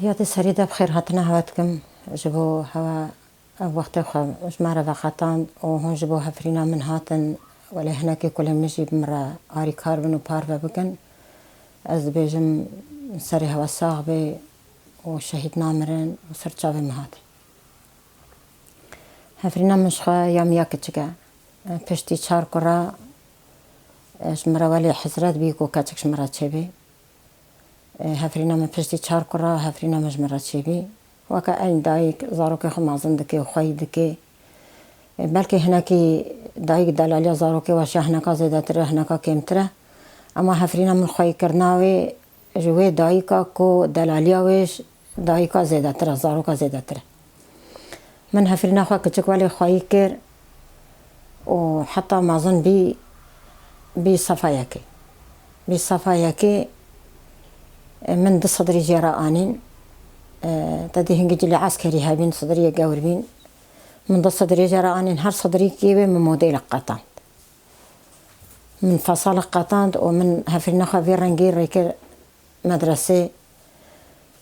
حياتي سريدة بخير هاتنا هواتكم جبو هوا وقت خو جمارة وقتان وهون جبو هفرينا من هاتن ولا هناك كل مجيب مرة آري كاربن وبارفا بكن از بيجم سري هوا صاغبي وشهيد نامرن وسرچاوي مهاتي هفرينا من شخوا يام ياكتشكا پشتی 4 قرا جمرة ولي حزرات بيكو كاتك جمرة تشبي هفرينا من پشتی 4 قرا هفرينا مجمرة تشبي وكا أين دايك زاروكي خو معظم دكي وخوي دكي بلكي هناكي دايك دلاليا زاروكي واشا هناكا زيداتره هناكا كيمتره اما هفرينا من خوي كرناوي جوي دايكا كو دلاليا ويش دايكا زيداتره زاروكا زيداتره من هفرينا خوا كتشك والي خوي كر وحتى معظم بي صفاياكي بي صفاياكي من دي صدري جراء آنين تدي هنجي جلي عسكري هابين صدري قاوربين من دي صدري جراء آنين هر صدري كيبه من موديل قطاند من فصال قطاند ومن هفرنا خبير رنجير ريكر مدرسة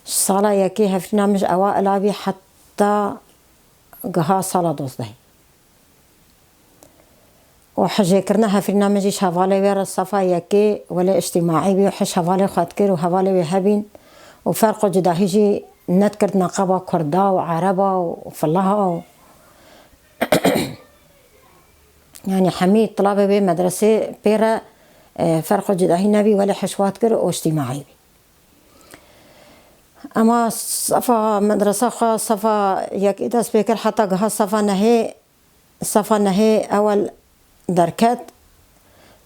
صالة يكي هفرنا مش أوائل أبي حتى قها صالة دوزده وحجي كرنا هفرنا مجيش هفالي وير الصفا يكي ولا اجتماعي بي وحش هفالي خاتكر وهفالي ويهبين وفرق جداهيجي نتكرت نقابة كردا وعربة وفلها يعني حميد طلابة بي مدرسة بيرا فرق جداهي نبي ولا حشواتكر واجتماعي بي اما صفا مدرسة خا صفا يك إذا سبيكر حتى قها صفا نهي أول دركت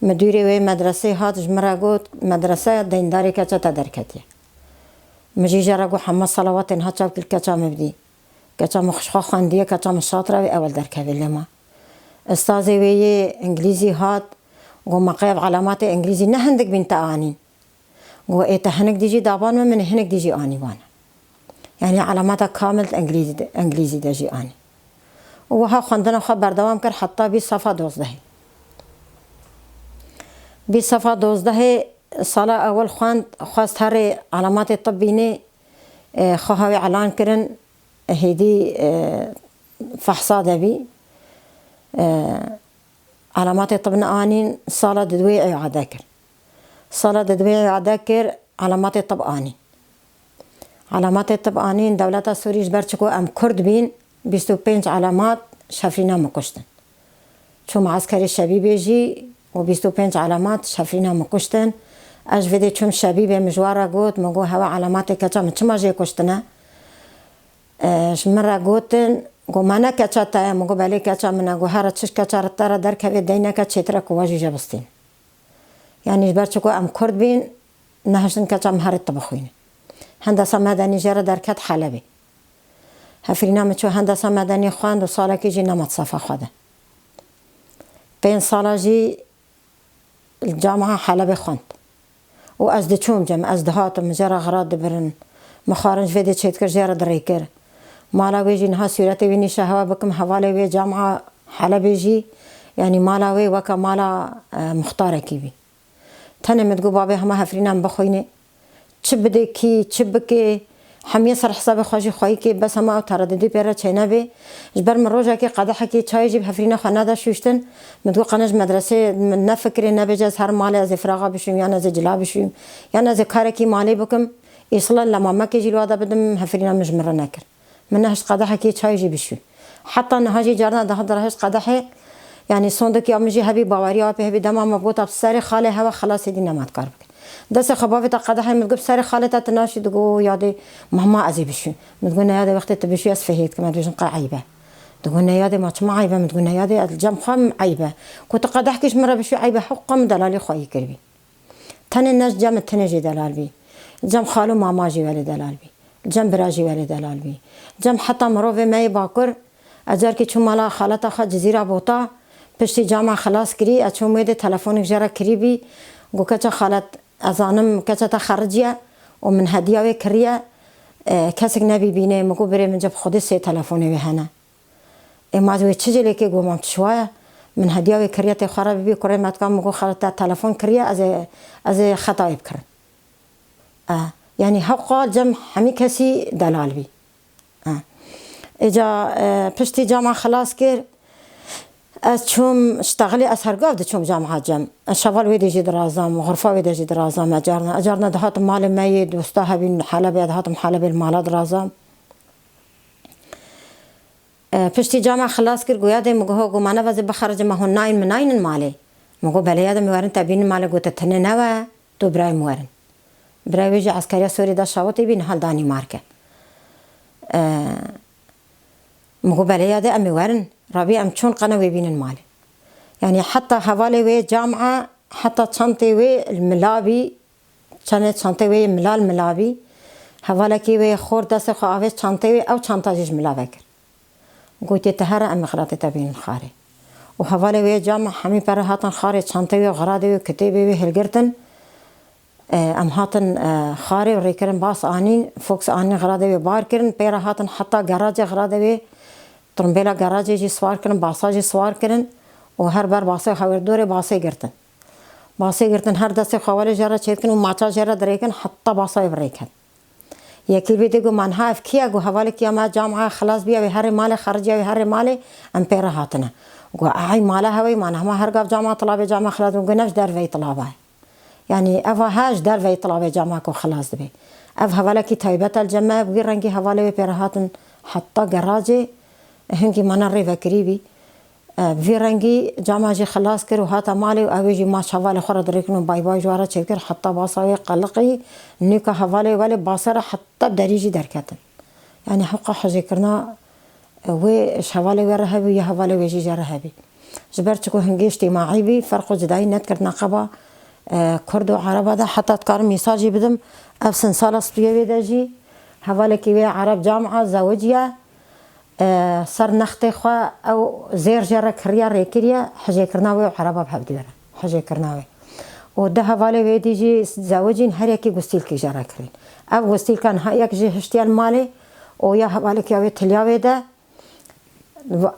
مديري وي مدرسة هات جمرة قوت مدرسة دينداري كتا دركتي مجي جرقو حما صلوات هات شابك الكتا مبدي كتا مخشخا خاندية كتا مشاطرة وي أول دركة لما استاذي وي انجليزي هات ومقايب علامات انجليزي نهندك بنت آنين وإيتا هنك ديجي دابان من هنك ديجي آني وانا يعني علاماتها كامل انجليزي ديجي آني وها خاندنا خبر دوام كر حتى بي صفا 12 بي صفا 12 صلاة أول خواست هاري علامات الطبيني خواهوي علان كرن هيدي فحصا دبي علامات الطبنا آنين صلاة دوي عداكر صلاة دوي عداكر علامات الطب آنين علامات الطب آنين دولة سوري جبرتشكو أم كرد بين 25 علامات شافرينا مكشتن شو معسكري الشبيب يجي و25 علامات شافرينا مكشتن اج فيدي چوم شبيب مجوارا قوت مگو هوا علامات كتا مچما جي كشتنا شمرا قوتن قو مانا كتا تايا مگو بالي كتا منا قو هارا تشش كتا رتارا دركا في دينا كتا چترا كواجي جبستين يعني جبرتشكو ام كرد بين نهشن كتا مهاري طبخوين هندسة مدني جرى دركات حلبي هفرينا مچو هندسة مدني خواند و سالا كي جي نمت صفا خواده بين سالا جي الجامعة حلبي خواند و از ده چوم جم از دهاتم جرى غراد برن مخارنج فيدي تشيتكر جرى دريكر مالاوي جي نها سيرتي ويني شهوا بكم حوالي وي جامعة حلبي جي يعني مالاوي وكا مالا مختارة كيبي تاني متقو بابي هما هفرينا بخويني چبدي كي چبكي حمية صار حساب خواجي خوايكي بس هما ترددي بيرا چينا بي جبر من روجا كي قدحة كي چاي جيب هفرينا خانادا شوشتن مدقو قناج مدرسة من نفكري نبجاز هر مالي از فراغا بشوم يعني از جلا بشوم يعني از كاركي مالي بكم إصلا لما ما كي جلوادا بدم هفرينا مجمرة نكر من نهش قدحة كي چاي جيب بشوم حتى نهاجي جارنا ده درهش قدحة يعني صندوق يا مجي هبي باوري أبي هبي دما مبوط بساري خالي هوا خلاص يدينا ما تقرب دست خبافي تقدح متقول ساري خالتها تناشي تقول يادي مهما أزي بشو متقولنا يادي وقت تبشو أسفهيت كما تقولن عيبة تقولنا يادي ما تسمع عيبة متقولنا يادي الجم خام عيبة كنت قدح كيش مرة بشو عيبة حقا من دلالي خواهي كربي تاني الناس جم التنجي دلال بي جم خالو ماما جي والي دلال بي جم براجي والي دلال بي جم حتى مروفي ماي باكر أجار كي شو مالا خالتها خا جزيرة بوطا بشتي جامعة خلاص كري أشو ميدي تلفونك جرى كريبي قوكتا خالت أظانم كتا خرجية ومن هدية وكرية كاسك نبي بيني مقو بري من جب خودي سي تلفوني وهنا ما زوي تشجي لكي قو مامت شوية من هدية وكرية تخرب بي كوري ما تقام مقو خلطة تلفون كرية از خطايب كرن يعني حقا جم همي كسي دلال بي. اجا پشتی جامعه خلاص كر از چوم اشتغلي از هرگاف چوم جامعه جم شوال ويدي جي درازام غرفه ويدي جي درازام اجارنا دهات مال مي دوستا هبين حلبي دهات حلب المال درازام پشتی جامعه خلاص كر گویا ده مگو گو مانا وز بخرج ما هو ناين مناين مالي مگو بله یاد میورن تبین مال گوت تنه نوا تو برای میورن برای ویجی عسکری سوری دا شاوتی بین حال دانی مارکه مگو بله یاد میورن رابي ام چون قنوي بين المال يعني حتى حوالي وي جامعة حتى شنطي وي الملابي كانت شنطي وي ملال ملابي حوالي كي وي خور دست خواهش شنطي وي او شنطة جيج ملابكر قلت تهرى ام غلطي تبين الخاري وحوالي وي جامعة حمي برا هاتن خاري شنطي وي غرادي وي كتيبي وي هلقرتن ام هاتن خاري وريكرن باس آنين فوكس آنين غرادي وي بار كرن بيرا هاتن حتى گراج غرادي وي ترمبيلا گراجي جي سوار كرن باسا جي سوار كرن وهر بار باسي خاور دوري باسي گرتن باسي گرتن هر دسي خوالي جرا چيتكن وماچا جرا دريكن حتى باسا يبريكن يكي بيدي گو منها اف كيا گو حوالي كيا ما جامعة خلاص بيا وي هر مال خرجي وي هر مال ام بيرا هاتنا گو اي مالا هوي مانها ما هر گاف جامعة طلابي جامعة خلاص گو نفس در وي طلابه يعني افا هاش در وي طلابي جامعة كو خلاص دبي اف حوالي كي تايبت الجمع بغي رنگي حوالي وي بيرا هاتن حتى گراجي هنگي مانا ري فكريبي في رنگي جامعة جي خلاص كر وهاتا مالي واويجي ما شوالي خورا دريكنو باي باي جوارا چكر حتى باصاوي قلقي نيكا حوالي والي باصرا حتى بدريجي دركتن يعني حقا حجي كرنا وي شوالي ورهبي يا حوالي ويجي جرهبي جبرتكو هنگي اجتماعي بي فرقو جداي نت كرنا قبا كرد وعرب هذا حتى تكار ميساجي بدم افسن سالة سبيوي داجي حوالي كي عرب جامعة زوجية سر نختي خوا او زير جرا كريا ريكريا حجي كرناوي وعربا بحبديرا حجي كرناوي وده حوالي ويدي جي زوجين هر يكي غستيل كي جرا كرين او غستيل كان هيك جي هشتيال مالي ويا حوالي كي تلياوي ده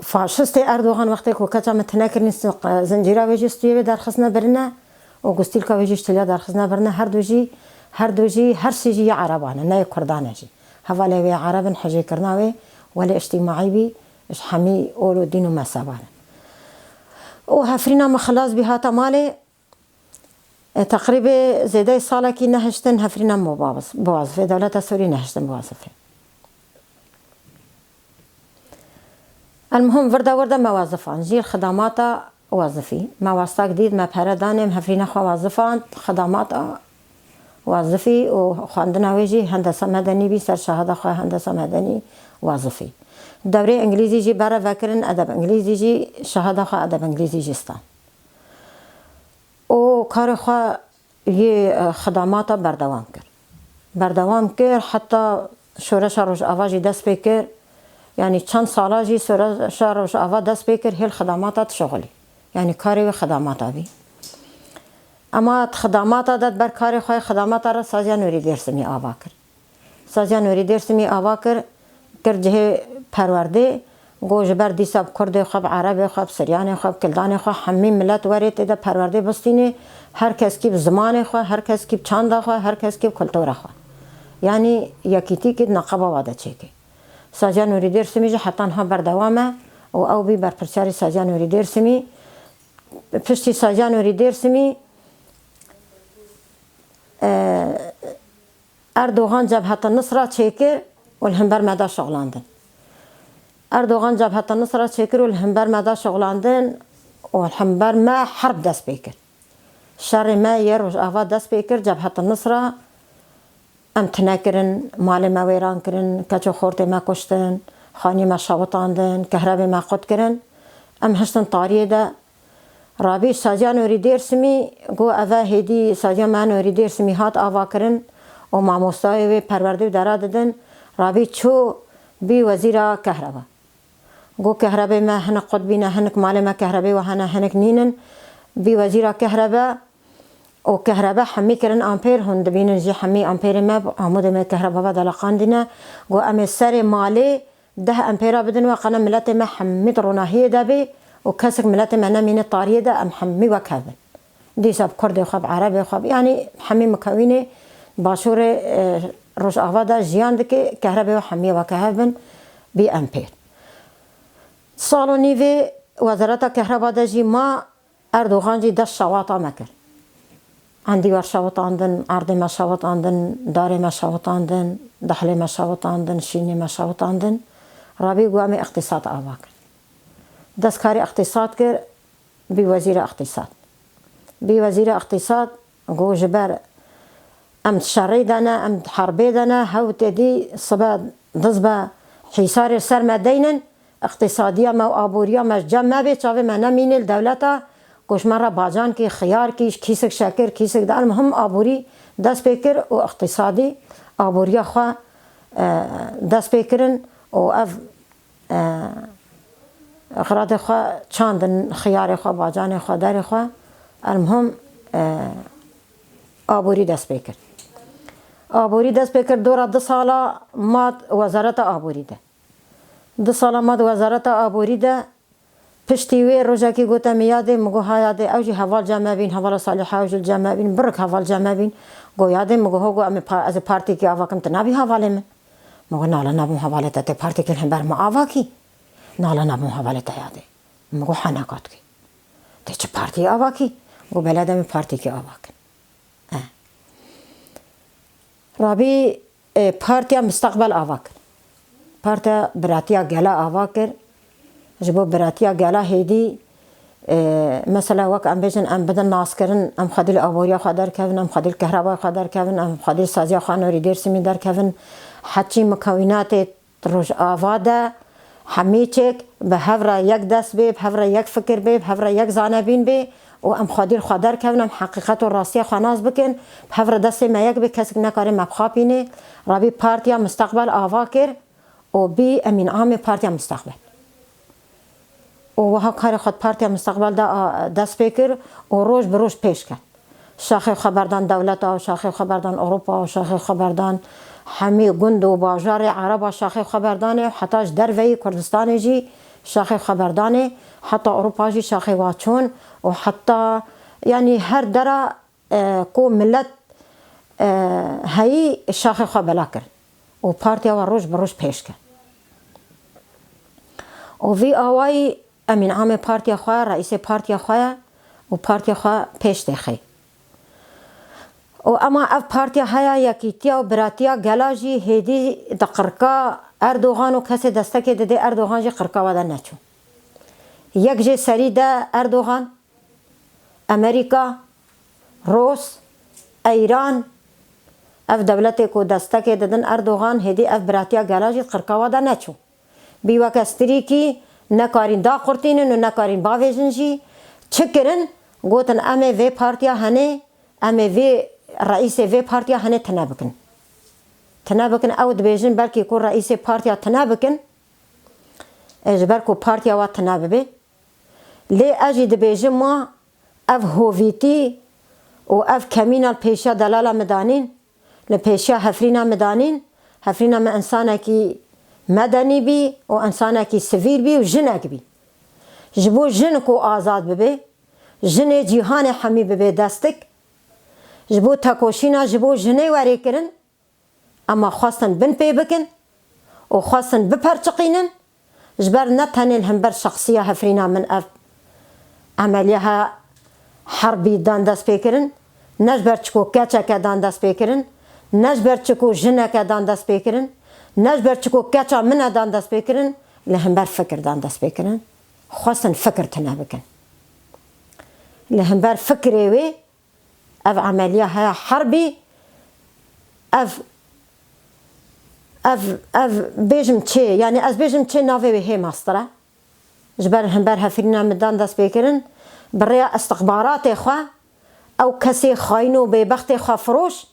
فاشستي اردوغان وقتي كو كتا متناكرين زنجيرا ويجي استوي در خصنا برنا وغستيل كا ويجي تليا در خصنا برنا هر دوجي هر سيجي عربانا ناي كردانا جي حوالي وي عربن حجي كرناوي ولا اجتماعي بي اش حمي اولو دينو ما سابانا وهفرينا ما خلاص بهاتا مالي تقريبا زيداي صالة كي نهشتن هفرينا بوظفة دولة سوري نهشتن بوظفة المهم ورده موظفان جيل خدماتا وظفي مواسطة جديد ما بهردانم هفرينا خوا وظفان خدماتا وظفي وخواندنا ويجي هندسة مدني بي سر شهادة خوا هندسة مدني وظفي دوري انجليزي جي برا فكرن ادب انجليزي جي شهادة خوا ادب انجليزي جستان و کار خوا یه خدمات بردوام کر حتى شورش روش آواجی دست بکر يعني چند سالا جي شورش روش آوا دست بکر هل خدمات شغلی يعني کاری و خدمات بی اما خدمات داد بر کار خوا خدمات را سازیا نوری درسمی آوا کر سازیا نوری درسمی آوا کر جه پرورده گوش بر دیساب کرد خواب عرب خواب سریان خواب کلدان خواب همه ملت ورید ده پرورده بستینه هر کس کی زمان خواه هر کس کی چند خواه هر کس کی کلتور خواه یعنی یکیتی که نقابه واده چیکه سازیا نوری درسمی جه حتی ها بردوامه او بی بر پرچاری سازیا نوری درسمی پشتی سازیا نوری درسمی اردوغان جبهت النصرة چیکه والهمبر مدا شغلاندن اردوغان جبهة النصرة شكر والهمبر مدا شغلاندن والهمبر ما حرب دست بيكر شر ما يروج افا دست بيكر جبهة النصرة ام تناكرن مال ما ويران كرن كچو خورت ما كشتن خاني ما شاوطاندن كهرباء ما قد كرن ام هشتن طاريه ده رابي ساجا نوري درسمي گو افا هدي ساجا ما نوري درسمي هات افا كرن و معموستاوي پرورده دارا ددن رابي چو بي وزيرا كهرباء گو كهرباء ما هنك قطبينا هنك مال ما كهرباء وهنا هنك نينن بي وزيرا كهرباء و كهرباء حمي كرن امبير هند بين جي حمي امبير ما عمود ما كهرباء بدل قاندنا گو ام سر مالي 10 امبير بدن وقنا ملت ما حمي روناهيه دبي وكسك ملت ما من الطاريه ده ام حمي وكذا دي سب كرد خب عربي خب يعني حمي مكوني باشور روجاوا دا جیان دکه کهربا و حمیه و کهربن بی امپیر سالو نیوی وزارت کهربا دا جی ما اردوغان جی دست شواطا مکر عندي ورشاوط عندن عرضي مشاوط عندن داري مشاوط عندن دحلي مشاوط عندن شيني مشاوط عندن رابي قوامي اقتصاد آواكر دستكاري اقتصاد كر بوزير اقتصاد بوزير اقتصاد قو جبار ام تشري دانا ام حربي دانا هاو تدي صبا ضزبا حيسار سر مدينن اقتصادية ما آبوريا ما جمع بي چاوه ما نمين الدولتا کوش مرا باجان کی خیار کی کیسک شکر کیسک دار مهم آبوری دست پیکر و اقتصادی آبوریا خوا دست پیکرن و اف اقراد خوا چاندن خیار خوا باجان خوا دار خوا المهم آبوری دست پیکر آبوری دست پیکر دورا 2 سالا ماد وزارت آبوری ده 2 سالا ماد وزارت آبوری ده پشتی وی روزا کی گوتا میاده مگو ها یاده اوجی حوال جمع بین حوال صالحه اوجی جمع بین برک حوال جمع بین گو یاده مگو ها گو ام از پارتی کی آواکم تنابی حواله من مگو نالا نبوم حواله تا پارتی کی هم بر ما آواکی نالا نبوم حواله تا یاده مگو حناکات کی ته چه پارتی آواکی گو بلده می پارتی کی آواکن رابی پارتی مستقبل آواکن پارتی براتیا گلا آواکر جبو براتیا گلا هیدی مثلا وقت ام بیشن ام بدن ناس کرن ام خدیل آبوریا خدار کردن ام خدیل کهربا خدار کردن ام خدیل سازیا خانوری درسی در کردن حتی مکونات روز آواده همیچک به هفره یک دست به هفره یک فکر به هفره یک زانبین به و ام خدیل خدار کردن ام حقیقت و راستی خناس بکن هفره دست ما یک به کسی نکاره مبخابینه رابی پارتیا مستقبل آواکر و بی امین عام پارتیا مستقبل و ها کار خود پارتی مستقبل دست بکر و روز به روز پیش کرد شاخه خبردان دولت و شاخه خبردان اروپا و شاخه خبردان همه گند و بازار عرب و شاخه خبردان حتیش دروی کردستان جی شاخه خبردان حتی اروپا جی شاخه واچون و حتی یعنی هر درا کو ملت هایی شاخه خبلا کرد و پارتی و روز به روز پیش کرد و وی آوای امین عام پارتی خواه رئیس پارتی خواه و پارتی خواه پیش دخی و اما اف پارتی های یکیتیا و براتیا گلاجی هیدی دقرکا اردوغان و کسی دسته ده اردوغان جی قرکا وده نچو یک جی سری ده اردوغان امریکا روس ایران اف دولتی کو دسته که ددن اردوغان هیدی اف براتیا گلاجی قرکا وده نچو بیوکستری کی نکارین دا قرتینن و نکارین باویجن جی چکرن گوتن امه وی پارتیا هنه امه وی رئیس وی پارتیا هنه تنابکن او دبیجن بلکی کو رئیس پارتیا تنابکن اجبر کو پارتیا و تناببه لی اجی دبیجن ما اف هوویتی و اف کمینال پیشا دلالا مدانین لپیشا هفرینا مدانین هفرینا ما انسانه کی مدنی بی و انسانه کی سویر بی و جنک بی جبو جن کو آزاد ببه جن جیهان حمی ببه دستک جبو تکوشینا جبو جنه وری کرن اما خواستن بن پی بکن و خواستن بپرچقینن جبر نتنین هم بر شخصیه هفرینا من اف عملیه حربی دان دست پیکرن نجبر چکو کچک دان دست پیکرن نجبر چکو جنک دان دست پیکرن نجبر چکو کچا من دان دست بکرن لهم بر فکر دان دست بکرن خواستن فکر تنا بکن لهم بر فکری وی اف عملیه های حربی اف بیجم چه یعنی از بیجم چه ناوی وی هی ماستره جبر هم بر هفرینا مدان دست بکرن برای استخبارات خواه او کسی خاین و بیبخت خواه فروش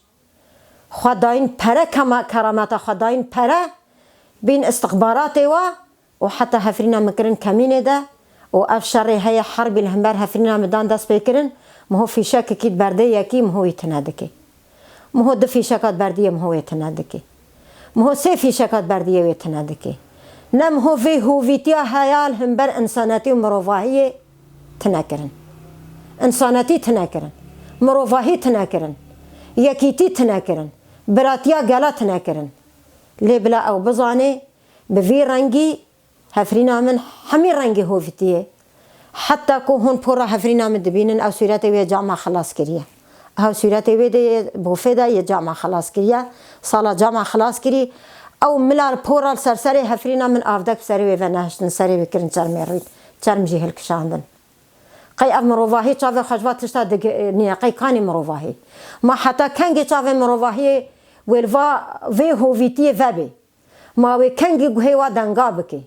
خداین پره کرامات خداین پره بین استخبارات و حتی هفرینا مکرن کمینه ده و اف شرعی های حربی لهمبر هفرینا مدان دست بکرن مهو فیشک کید برده یکی مهوی تنادکی مهو دو فیشکات بردیه مهوی تنادکی مهو سه فیشکات بردیه تنادکی نه مهو فی هوویتیا هایال همبر انساناتی و مروفاهی تنکرن انساناتی تنکرن مروفاهی تنکرن یکیتی تنکرن براتیا گلا تنکرن لی بلا او بزانه به وی رنگی هفرینا من همی رنگی هویتیه حتی که هون پورا هفرینا من دبینن او صورت وی جامعه خلاص کریه او صورت وی ده بوفیده یه جامعه خلاص کریه سالا جامعه خلاص کری او ملال پورا سرسری هفرینا من آفدک سری وی و نهشتن سری بکرن چرمی روید چرم جیهل کشاندن قی اف مروواهی چاوه خجوات تشتا نیا قی کانی مروواهی ما حتی کنگی چاوه مروواهی ولوا وی هویتی وبی ما وی کنگی گوهی و دنگا بکی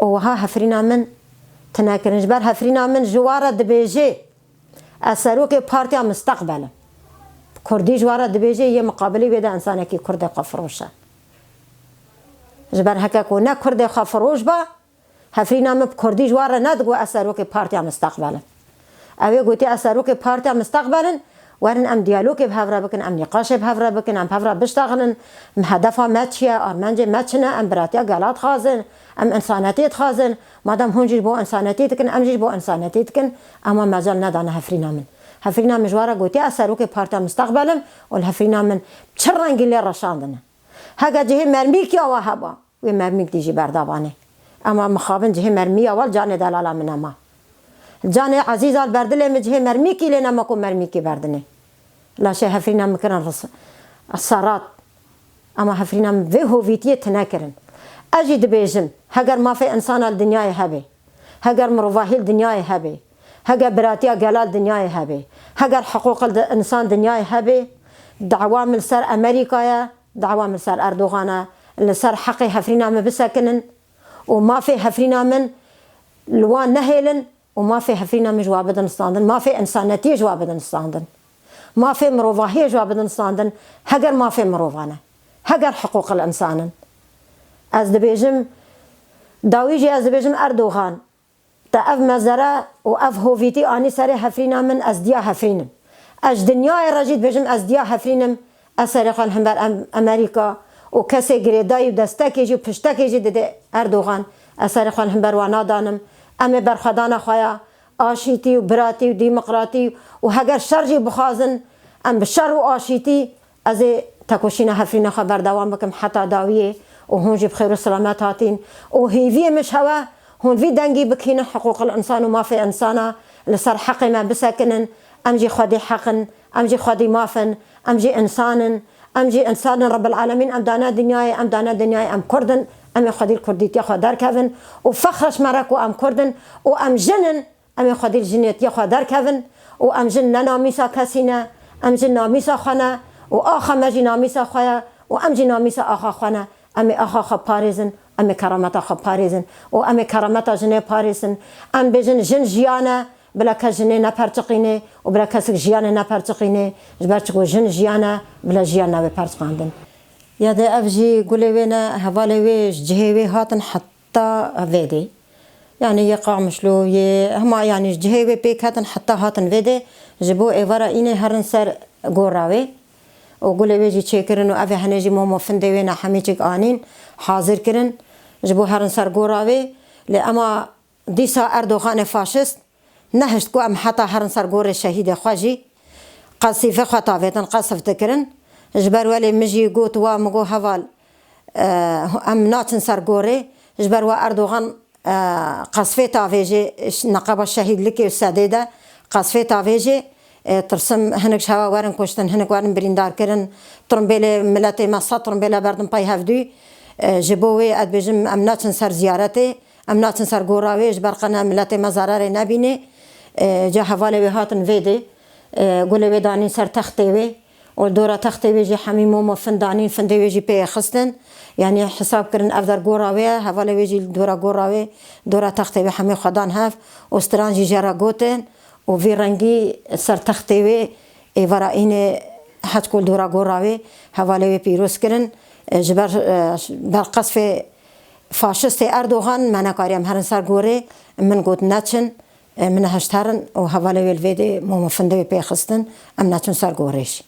اوها هفرینا من تناکرنج بر هفرینا من جوارا دبیجی اثروک پارتیا مستقبله کردی جوارا دبیجی یه مقابلی بیده انسانه که کرد قفروشه جبر هکا کو نه کرد قفروش با هفرینا من کردی جوارا ندگو اثروک پارتیا مستقبله اوی گوتی اثروک پارتیا مستقبلن ورن ام دیالوگ بهفرا بکن ام نقاش بهفرا بکن ام بهفرا بشتغلن ام هدفها مچیه آرمانج مچنه ام براتیا گلات خازن ام انسانیت خازن مادام هونجی با انسانیت کن ام جی با انسانیت کن اما مجال ندانه هفرینا من هفرینا من جوارا گوتی اثروک پارتا مستقبلم و هفرینا من چه رنگی لی رشاندنه هگا جه مرمی کی آوا هبا و مرمی دیجی بردابانه اما مخابن جه مرمی اول جان دلالا من اما جان عزیز البردل مجه مرمی کی لینا مکو مرمی کی بردنه لاشه هفرینا مکرن الصارات اما هفرینا وی هویتیه تنکرن اجید بیجن هگر ما فی انسان الدنیای هبه هگر مروواهی الدنیای هبه هگر براتیا گلال دنیای هبه هگر حقوق الانسان دنیای هبه دعوا من سر امریکا دعوا من سر اردوغان لسر حق هفرینا بسکنن وما في هفرینا من لوان نهيلن وما في هفرینا من جواب نستاندن ما في انسانيتي جواب نستاندن ما في مروواهي جواب نستاندن هگر ما في مرووانا هگر حقوق الانسان از دبیجم داویجی از دبیجم اردوغان تا اف مزرعه و اف هویتی آنی سر هفرینا من از دیا هفرینم از دنیای رجید بجم از دیا هفرینم اثر خان هم بر امریکا و کسی گریدای و دستکی جو پشتکی جو دیده اردوغان اثر خان هم بر وانا دانم امی بر خدانا خوایا آشیتی و براتی و دیمقراطی و هگر شرجی بخوازن ام بشر و آشیتی از تکوشین هفرینا خبر دوام بکم حتی داویه و هونجي بخير والسلامات هاتين وهيفي مش هوا هون في دنجي بكينا حقوق الانسان وما في انسانه لصار حقي ما بسكنن امجي خدي حقن امجي خدي مافن امجي انسان امجي انسان رب العالمين ام دانا دنياي ام دانا دنياي ام كردن ام خدي الكرديت يا خدار كافن وفخرش مرك وام كردن وام جنن ام خدي الجنيت يا خدار كافن وام جن ناميسا كاسينا ام جن ناميسا خنا واخا ماجي ناميسا خويا وام جي ناميسا اخا خنا امی آخا خب پاریزن امی کرامتا خب پاریزن و امی کرامتا جنه پاریزن ام بجن جن جیانه بلا که جنه نپرچقینه و بلا کسی جیانه نپرچقینه جبرچگو جن جیانه بلا جیانه بپرچقاندن یاده افجی گوله وینا حواله ویش جهه وی هاتن حتی ویده يعني يقع مشلو هما يعني جهه وی پیک هاتن حتی هاتن ویده جبو ایوارا اینه هرن سر گوراوی و گله ویجی چه کرن و اوه هنجی مومو فنده وینا همی چک آنین حاضر کرن جبو هرن سر گوراوی لی اما دیسا اردوغان فاشست نهشت کو ام حتی هرن سر گور شهید خواجی قصیفه خطاویتن قصفت کرن جبر ولی مجی گوت و مگو حوال ام ناچن سر گوره جبر و اردوغان قصفه تاویجی نقاب شهید لکی و سدیده قصفه تاویجی ترسم هنک شوا وارن کشتن هنک وارن بریندار کردن ترمبیل ملت ما صد ترمبیل بردن پای هفدوی جبوی اد بجم امناتن سر زیارته امناتن سر گوراوی جبرقنا ملت ما ضرر نبینه جا حواله وی هاتن ویده گله وی دانین سر تخته وی و دورا تخته وی جی حمیمو مفن دانین فنده وی جی پی خستن یعنی حساب کردن افدر گوراوی حواله وی جی دورا گوراوی دورا تخته وی حمی خدان هف استرانجی جرا گوتن و وی رنگی سر تخته وی ایوارا این حد کل دورا گوراوی حواله وی پیروز کرن جبر برقصف فاشست اردوغان من کاریم هرن سر گوره من گوت نچن من هشترن و حواله وی الویده مفنده وی پیخستن ام نچن سر گورش